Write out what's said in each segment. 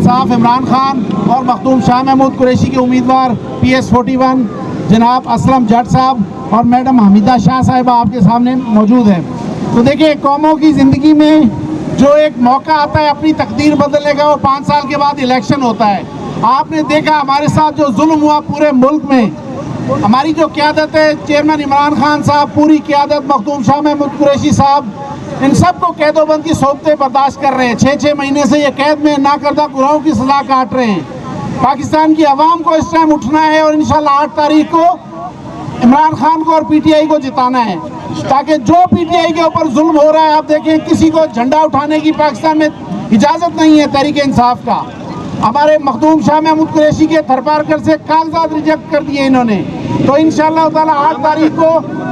इंसाफ इमरान खान और मखदूम शाह महमूद कुरैशी के उम्मीदवार PS41 जनाब असलम जट साहब और मैडम हमीदा शाह साहिबा आपके सामने मौजूद हैं। तो देखिए, कौमों की ज़िंदगी में जो एक मौका आता है अपनी तकदीर बदलने का, वो 5 साल के बाद इलेक्शन होता है। आपने देखा हमारे साथ जो जुल्म हुआ पूरे मुल्क में, हमारी जो क़यादत है, चेयरमैन इमरान खान साहब, पूरी क़यादत, मखदूम शाह महमूद कुरैशी साहब, इन सब को कैदोबंद की सोबतें बर्दाश्त कर रहे हैं। 6-6 महीने से ये कैद में नाकर्दा गुनाहों की सज़ा काट रहे हैं। पाकिस्तान की आवाम को इस टाइम उठना है और इंशाल्लाह 8 तारीख को इमरान खान को और PTI को जिताना है, ताकि जो PTI के ऊपर जुल्म हो रहा है, आप देखें किसी को झंडा उठाने की पाकिस्तान में इजाज़त नहीं है तहरीक इंसाफ का। हमारे मखदूम शाह महमूद कुरैशी के थरपारकर से कागजात रिजेक्ट कर दिए इन्होंने। तो इंशाअल्लाह ताला 8 तारीख को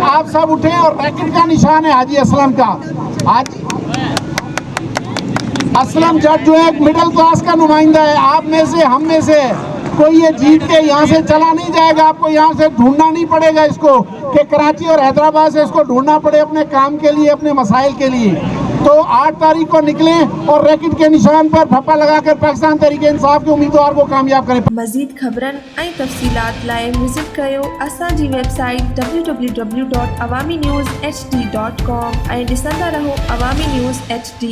आप सब उठें और रैकेट का निशान है हाजी असलम का। आज असलम जट जो है एक मिडिल क्लास का नुमाइंदा है, आप में से, हम में से कोई ये जीत के यहाँ से चला नहीं जाएगा। आपको यहाँ से ढूंढना नहीं पड़ेगा इसको कि कराची और हैदराबाद से इसको ढूंढना पड़े अपने काम के लिए, अपने मसाइल के लिए। तो 8 तारीख को निकलें और रैकेट के निशान पर फप्पा लगाकर पाकिस्तान तहरीक इंसाफ के उम्मीदवार को कामयाब करें। मज़ीद ख़बरनि ऐं तफ़सीलात लाइ विज़िट कयो असांजी वेबसाइट www.awamiNewsHD.com ऐं ॾिसंदा रहो अवामी न्यूज़ HD।